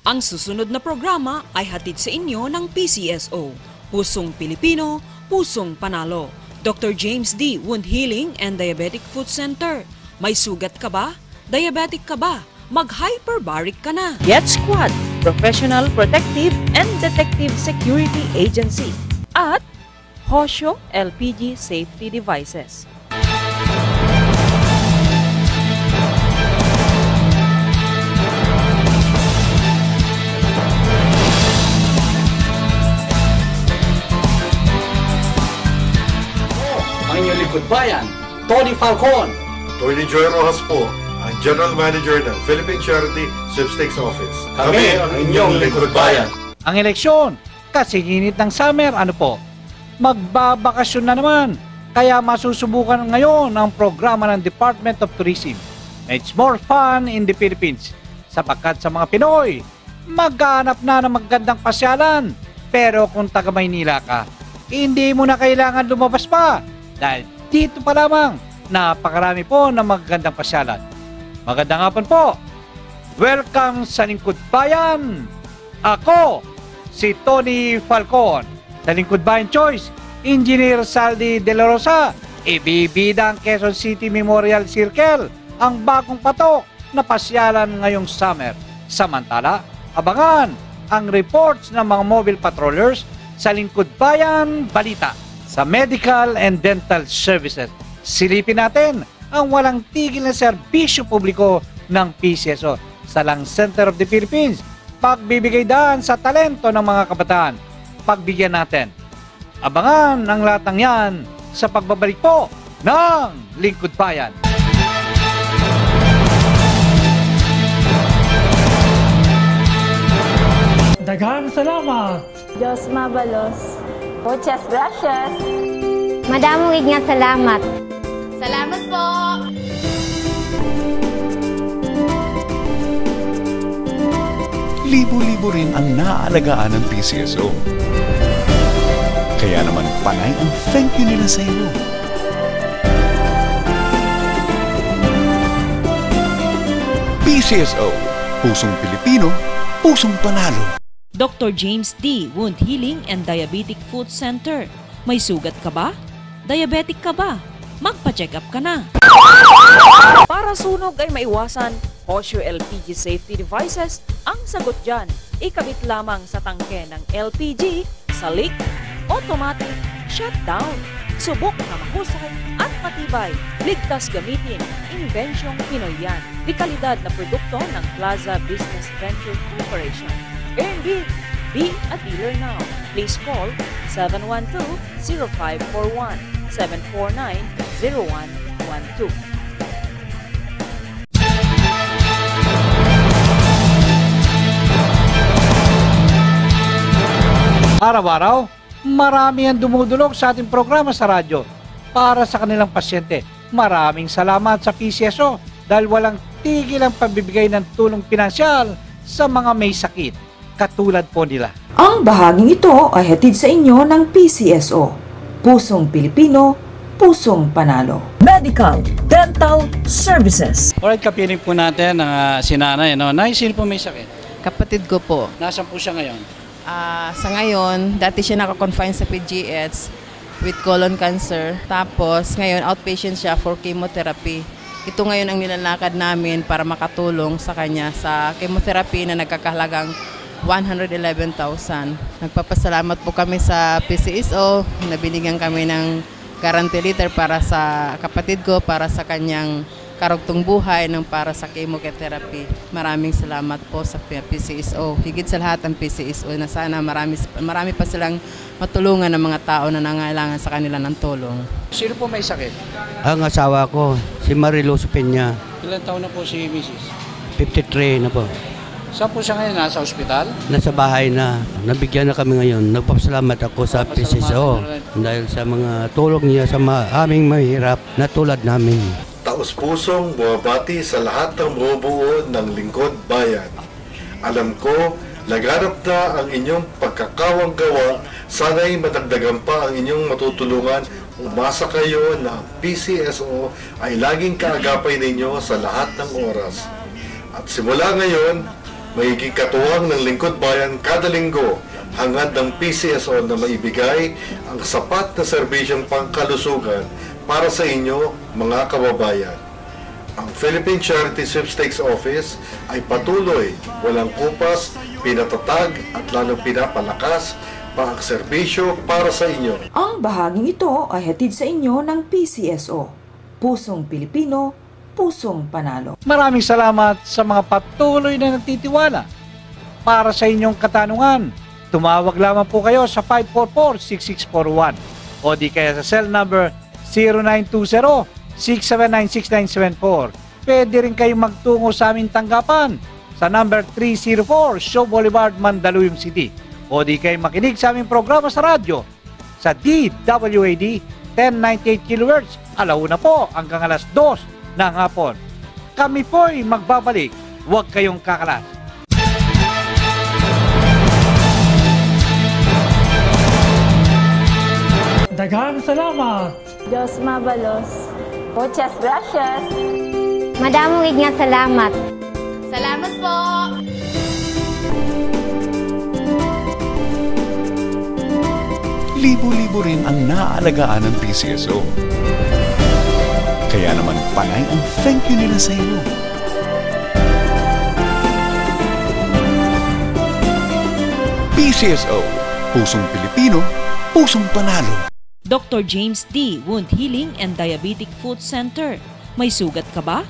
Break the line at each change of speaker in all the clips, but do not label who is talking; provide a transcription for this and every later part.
Ang susunod na programa ay hatid sa inyo ng PCSO, Pusong Pilipino, Pusong Panalo. Dr. James D. Wound Healing and Diabetic Foot Center. May sugat ka ba? Diabetic ka ba? Mag-hyperbaric ka na. Get Squad, Professional Protective and Detective Security Agency. At Hosyo LPG Safety Devices.
Lingkod Bayan, Tony Falcon.
Tony Joy Rojas po, ang General Manager ng Philippine Charity Sweepstakes Office.
Kami ang inyong Lingkod Bayan.
Ang eleksyon, kasi init ng summer, magbabakasyon na naman. Kaya masusubukan ngayon ang programa ng Department of Tourism. It's more fun in the Philippines. Sapagkat sa mga Pinoy, maghahanap na ng magandang pasyalan. Pero kung taga Maynila ka, hindi mo na kailangan lumabas pa. Dahil dito pa lamang, napakarami po ng magagandang pasyalan. Magandang hapon po. Welcome sa Lingkod Bayan. Ako, si Tony Falcon. Sa Lingkod Bayan Choice, Engineer Saldi De La Rosa. Ibibida ang Quezon City Memorial Circle, ang bagong patok na pasyalan ngayong summer. Samantala, abangan ang reports ng mga mobile patrollers sa Lingkod Bayan Balita. Sa medical and dental services, silipin natin ang walang tigil na serbisyo publiko ng PCSO sa Lang Center of the Philippines. Pagbibigay daan sa talento ng mga kabataan. Pagbigyan natin. Abangan ang lahat ng yan sa pagbabalik po ng Lingkod Bayan.
Daghang salamat!
Diyos mabalos. Muchas gracias.
Madamong nga salamat.
Salamat po.
Libo-libo rin ang naaalagaan ng PCSO. Kaya naman panay ang thank you nila sa iyo. PCSO, Pusong Pilipino, Pusong Panalo.
Dr. James D. Wound Healing and Diabetic Foot Center. May sugat ka ba? Diabetic ka ba? Magpa-check up ka na. Para sunog ay maiwasan, Hosyo LPG Safety Devices ang sagot dyan. Ikabit lamang sa tangke ng LPG, sa leak, automatic, shutdown. Subok na mahusay at matibay. Ligtas gamitin. Invensyong Pinoy yan. Di kalidad na produkto ng Plaza Business Venture Corporation. Earn big. Be a dealer now. Please call 712-0541, 749-0112.
Araw-araw, marami ang dumudulog sa ating programa sa radyo para sa kanilang pasyente. Maraming salamat sa PCSO dahil walang tigil ang pagbibigay ng tulong pinansyal sa mga may sakit. Katulad po nila.
Ang bahaging ito ay hatid sa inyo ng PCSO, Pusong Pilipino, Pusong Panalo.
Medical, Dental Services.
Alright, kapiling po natin ang si Nanay. Nay, sino po may sakit?
Kapatid ko po.
Nasaan po siya ngayon?
Sa ngayon, dati siya naka-confine sa PGH with colon cancer. Tapos ngayon, outpatient siya for chemotherapy. Ito ngayon ang nilalakad namin para makatulong sa kanya sa chemotherapy na nagkakahalagang 111,000. Nagpapasalamat po kami sa PCSO na binigyan kami ng guarantee letter para sa kapatid ko, para sa kanyang karugtong buhay ng para sa chemotherapy. Maraming salamat po sa PCSO. Higit sa lahat ang PCSO na sana marami pa silang matulungan ng mga tao na nangailangan sa kanila ng tulong.
Sino po may sakit?
Ang asawa ko, si Marilu Peña.
Ilan taon na po si Mrs.?
53 na po.
Saan po siya ngayon? Nasa ospital?
Nasa bahay na. Nabigyan na kami ngayon. Nagpapasalamat ako sa PCSO dahil sa mga tulong niya sa aming mahirap na tulad namin.
Taos-pusong bumabati sa lahat ng bumubuo ng Lingkod Bayan. Alam ko, laganap na ang inyong pagkakawang gawa. Sana'y matagdagan pa ang inyong matutulungan. Umasa kayo na PCSO ay laging kaagapay ninyo sa lahat ng oras. At simula ngayon, Maiging katuwang ng Lingkod Bayan kada linggo, hangad ng PCSO na maibigay ang sapat na serbisyong pangkalusugan para sa inyo, mga kababayan. Ang Philippine Charity Sweepstakes Office ay patuloy, walang kupas, pinatatag at lalong pinapalakas pa ang serbisyo para sa inyo.
Ang bahaging ito ay hatid sa inyo ng PCSO. Pusong Pilipino, pusong panalo.
Maraming salamat sa mga patuloy na nagtitiwala. Para sa inyong katanungan, tumawag lamang po kayo sa 544-6641 o di kaya sa cell number 0920-679-6974. Pwede rin kayong magtungo sa aming tanggapan sa number 304 Show Boulevard, Mandaluyong City o di kayong makinig sa aming programa sa radyo sa DWAD 1098 kHz alauna po hanggang alas 2 ng hapon. Kami po'y magbabalik. Huwag kayong kakalas.
Daghang salamat!
Diyos mabalos. Muchas gracias.
Madamong nga salamat.
Salamat po.
Libo-libo rin ang naaalagaan ng PCSO. Kaya naman panay ang thank you nila sa iyo. PCSO, pusong Pilipino, pusong panalo.
Dr. James D. Wound Healing and Diabetic Foot Center. May sugat ka ba?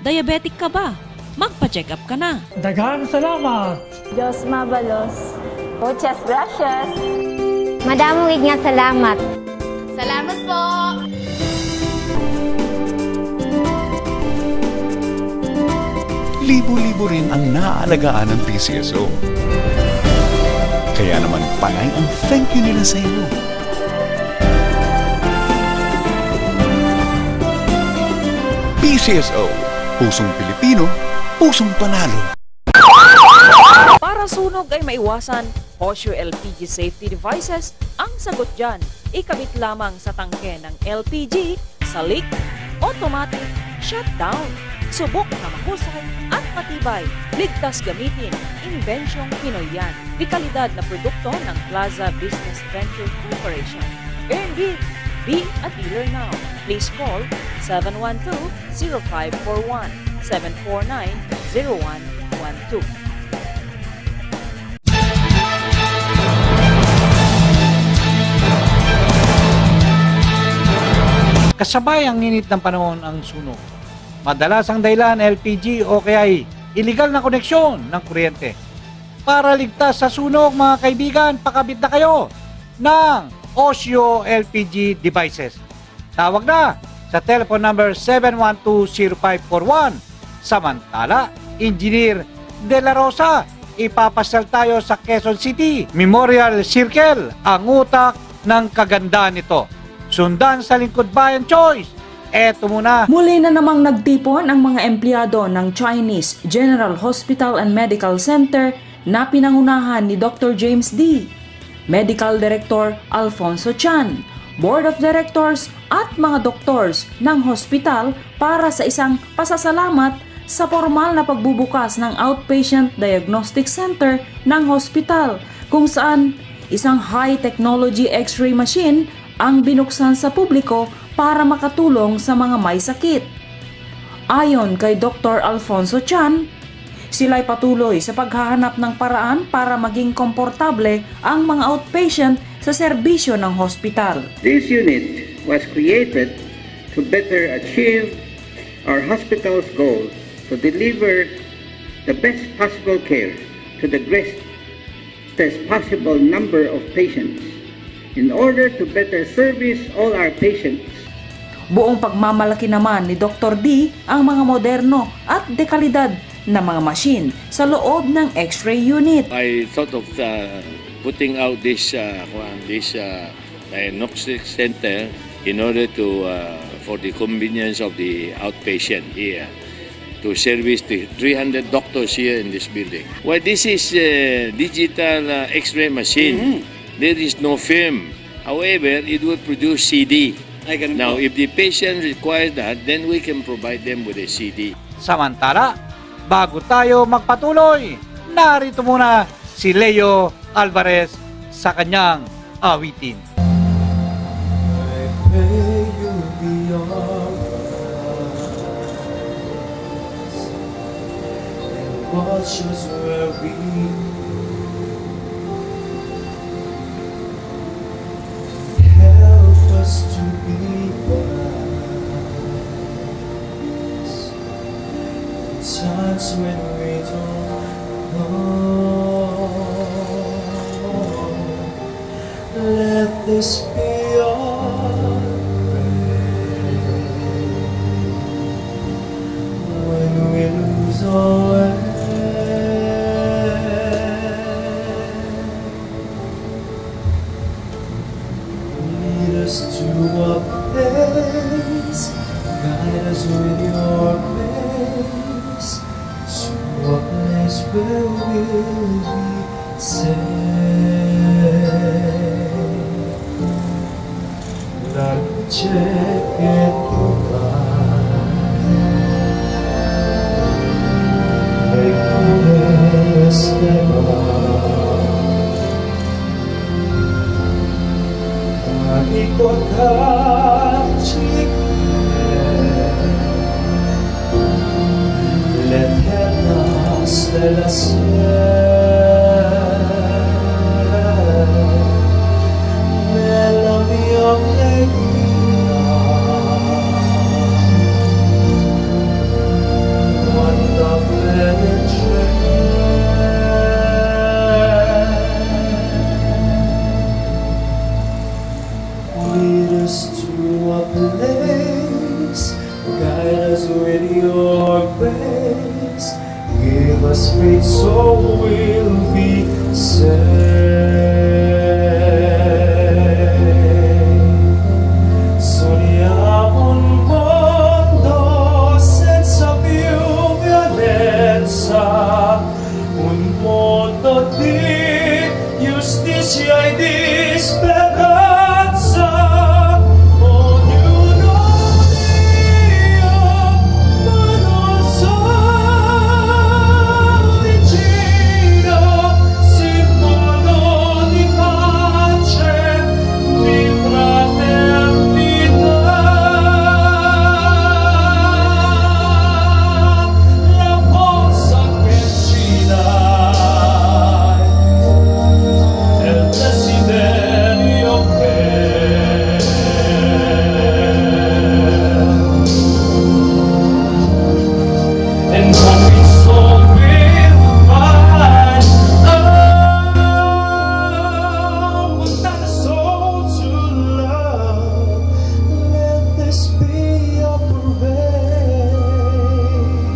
Diabetic ka ba? Magpa-check up ka na.
Daghang salamat!
Diyos mabalos. Muchas gracias.
Madamong nga salamat.
Salamat po.
Libo-libo rin ang naaalagaan ng PCSO. Kaya naman panay ang thank you nila sa iyo. PCSO, pusong Pilipino, pusong panalo.
Para sunog ay maiwasan, Osyo LPG safety devices ang sagot dyan. Ikabit lamang sa tangke ng LPG, sa leak, automatic, shutdown. Subok na mahusay at matibay. Ligtas gamitin. Invensyong Pinoy yan. Di kalidad na produkto ng Plaza Business Venture Corporation. Earn big. Be a dealer now. Please call 712-0541, 749-0112.
Kasabay ang init ng panahon ang sunog. Madalas ang dahilan LPG o kaya ay illegal na koneksyon ng kuryente. Para ligtas sa sunog, mga kaibigan, pakabit na kayo ng Osyo LPG devices. Tawag na sa telephone number 712-0541. Samantala, Engineer De La Rosa, ipapasal tayo sa Quezon City Memorial Circle, ang utak ng kagandaan nito. Sundan sa Lingkod Bayan Choice. Eto muna.
Muli na namang nagtipon ang mga empleyado ng Chinese General Hospital and Medical Center na pinangunahan ni Dr. James D., Medical Director Alfonso Chan, Board of Directors at mga doctors ng hospital para sa isang pasasalamat sa formal na pagbubukas ng Outpatient Diagnostic Center ng hospital, kung saan isang high-technology X-ray machine ang binuksan sa publiko para makatulong sa mga may sakit. Ayon kay Dr. Alfonso Chan, sila'y patuloy sa paghahanap ng paraan para maging komportable ang mga outpatient sa serbisyo ng hospital.
This unit was created to better achieve our hospital's goal to deliver the best possible care to the greatest possible number of patients in order to better service all our patients.
Buong pagmamalaki naman ni Dr. D ang mga moderno at dekalidad na mga machine sa loob ng X-ray unit.
I thought of putting out this diagnostic center in order to for the convenience of the outpatient here, to service the 300 doctors here in this building. Well, this is a digital X-ray machine. There is no film. However, it will produce CD. Now, if the patient requires that, then we can provide them with a CD.
Samantala, bago tayo magpatuloy, narito muna si Leo Alvarez sa kanyang awitin.
Watch us where we help us to be wise. Times when we don't know, let this be our prayer. When we lose our way, to a place, guide us with your grace, to a place where we'll be safe. Nagcheck tu ikot kacik, leternas de la ciel, nella mia preghiera, quanta fede c'è. Lead us to a place, guide us with your grace, give us faith so we'll be saved. Sogniamo un mondo senza più violenza, un mondo di giustizia e di speranza.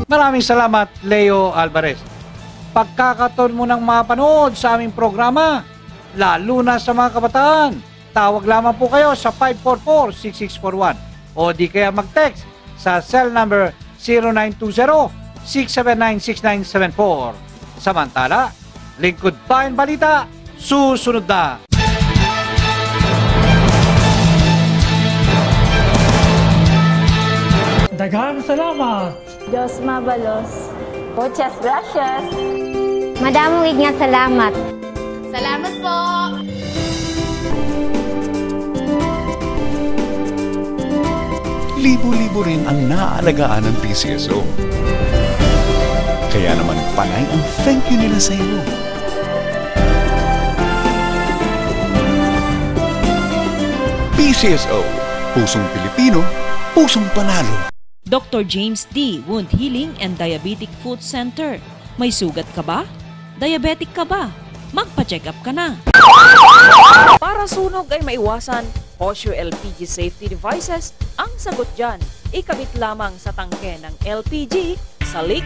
Maraming salamat, Leo Alvarez. Pagkakataon mo nang mapanood sa aming programa, lalo na sa mga kabataan, tawag lamang po kayo sa 544-6641 o di kaya mag-text sa cell number 0920-679-6974. Samantala, Lingkod Bayan Balita, susunod na!
Daghang salamat!
Diyos mabalos. Muchas gracias.
Madamong nga salamat.
Salamat po.
Libo-libo rin ang naaalagaan ng PCSO. Kaya naman panay ang thank you nila sa iyo. PCSO, pusong Pilipino, pusong panalo.
Dr. James D. Wound Healing and Diabetic Foot Center. May sugat ka ba? Diabetic ka ba? Magpa-check up ka na. Para sunog ay maiwasan, Osho LPG safety devices ang sagot dyan. Ikabit lamang sa tangke ng LPG, sa leak,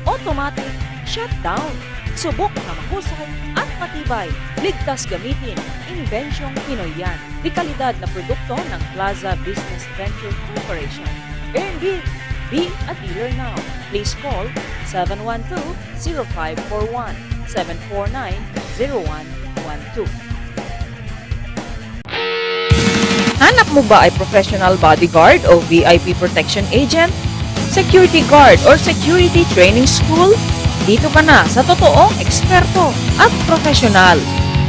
automatic shutdown. Subok na mahusay at matibay. Ligtas gamitin. Invensyong Pinoy yan. Di kalidad na produkto ng Plaza Business Venture Corporation. Earn big. Be a dealer now. Please call 712-0541, 749-0112. Hanap mo ba ay professional bodyguard o VIP protection agent? Security guard or security training school? Dito ka na sa totoong eksperto at profesional.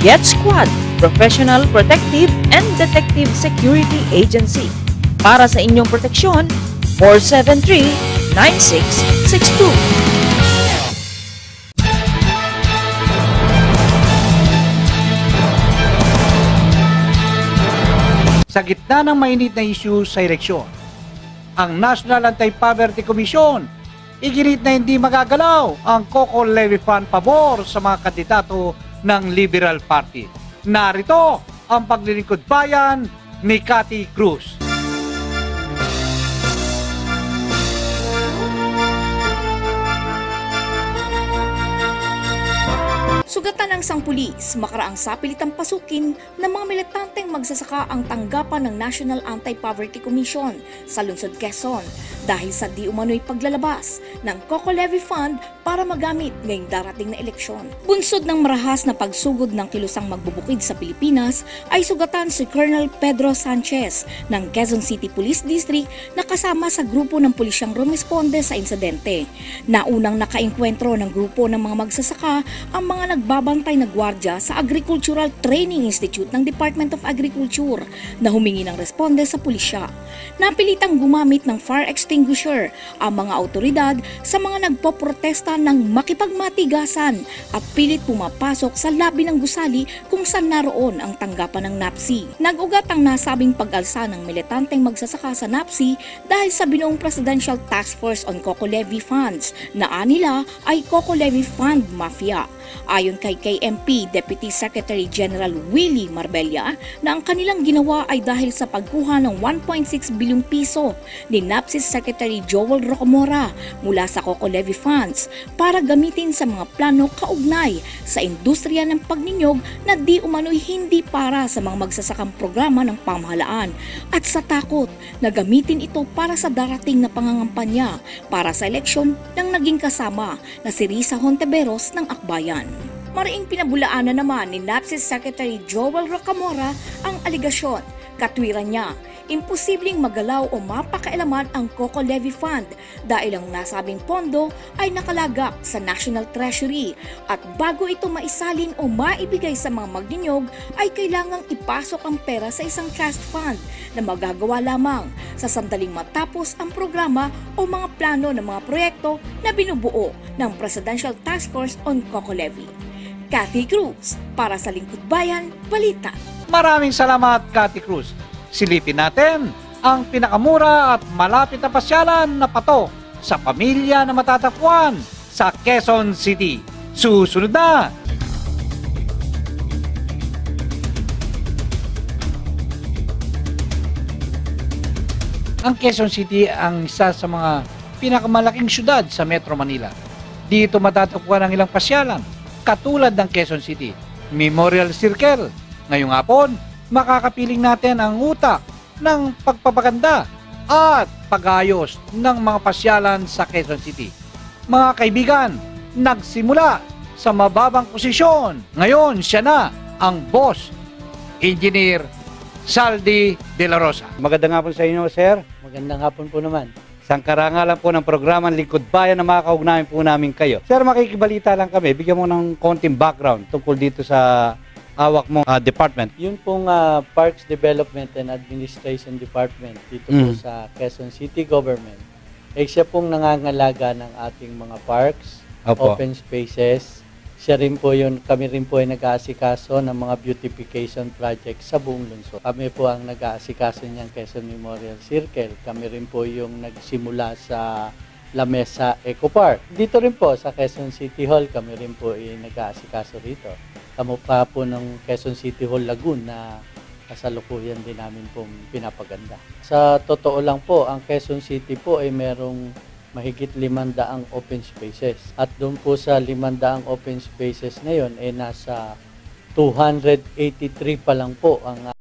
Get Squad, Professional Protective and Detective Security Agency. Para sa inyong proteksyon, 473-9662.
Sa gitna ng mainit na issue sa eleksyon, ang National Anti-Poverty Commission iginit na hindi magagalaw ang COCO Levy Fund pabor sa mga kandidato ng Liberal Party. Narito ang paglilingkod bayan ni Cathy Cruz.
Sugatan ng isang pulis, makaraang sapilitang pasukin ng mga militanteng magsasaka ang tanggapan ng National Anti-Poverty Commission sa lungsod Quezon dahil sa di umano'y paglalabas ng COCO Levy Fund para magamit ngayong darating na eleksyon. Bunsod ng marahas na pagsugod ng kilusang magbubukid sa Pilipinas ay sugatan si Colonel Pedro Sanchez ng Quezon City Police District na kasama sa grupo ng pulisyang rumesponde sa insidente. Naunang nakaengkwentro ng grupo ng mga magsasaka ang mga nagbabantay na gwardya sa Agricultural Training Institute ng Department of Agriculture na humingi ng responde sa pulisya. Napilitang gumamit ng fire extinguisher ang mga autoridad sa mga nagpoprotesta ng makipagmatigasan at pilit pumapasok sa labi ng gusali kung saan naroon ang tanggapan ng NAPSI. Nag-ugat ang nasabing pag-alsa ng militanteng magsasaka sa NAPSI dahil sa binuong Presidential Task Force on COCO Levy Funds na anila ay COCO Levy Fund Mafia. Ayon kay KMP Deputy Secretary General Willie Marbella na ang kanilang ginawa ay dahil sa pagkuha ng 1.6 bilyong piso ni NAPSI Secretary Joel Rocamora mula sa COCO Levy Funds para gamitin sa mga plano kaugnay sa industriya ng pagninyog na di umano'y hindi para sa mga magsasakang programa ng pamahalaan at sa takot na gamitin ito para sa darating na pangangampanya para sa eleksyon ng naging kasama na si Risa Hontiveros ng Akbayan. Mariing pinabulaan na naman ni NAPSI Secretary Joel Rocamora ang aligasyon. Katwiran niya, imposibleng magalaw o mapakailaman ang COCO Levy Fund dahil ang nasabing pondo ay nakalagak sa National Treasury at bago ito maisalin o maibigay sa mga magninyog ay kailangang ipasok ang pera sa isang trust fund na magagawa lamang sa sandaling matapos ang programa o mga plano ng mga proyekto na binubuo ng Presidential Task Force on COCO Levy. Cathy Cruz, para sa Lingkod Bayan, Balita.
Maraming salamat, Cathy Cruz. Silipin natin ang pinakamura at malapit na pasyalan na pato sa pamilya na matatagpuan sa Quezon City. Susunod na! Ang Quezon City ang isa sa mga pinakamalaking syudad sa Metro Manila. Dito matatagpuan ang ilang pasyalan, katulad ng Quezon City Memorial Circle. Ngayong hapon, makakapiling natin ang utak ng pagpapaganda at pag-ayos ng mga pasyalan sa Quezon City. Mga kaibigan, nagsimula sa mababang posisyon. Ngayon, siya na ang boss, Engineer Saldi De La Rosa.
Magandang hapon sa inyo, sir. Magandang hapon po naman. Isang karangalan po ng programang Lingkod Bayan na makakaugnayan po namin kayo. Sir, makikibalita lang kami. Bigyan mo ng konting background tungkol dito sa hawak mong department.
Yun pong Parks Development and Administration Department dito po sa Quezon City Government. Eh, siya pong nangangalaga ng ating mga parks, open spaces. Siya rin po yun, kami rin po ay nag-aasikaso ng mga beautification projects sa buong lungsod. Kami po ang nag-aasikaso niyang Quezon Memorial Circle. Kami rin po yung nagsimula sa La Mesa Eco Park. Dito rin po sa Quezon City Hall, kami rin po ay nag-aasikaso rito. Kamukha po ng Quezon City Hall Lagoon na kasalukuyan din namin pong pinapaganda. Sa totoo lang po, ang Quezon City po ay merong mahigit 500 open spaces. At doon po sa 500 open spaces na yun, nasa 283 pa lang po ang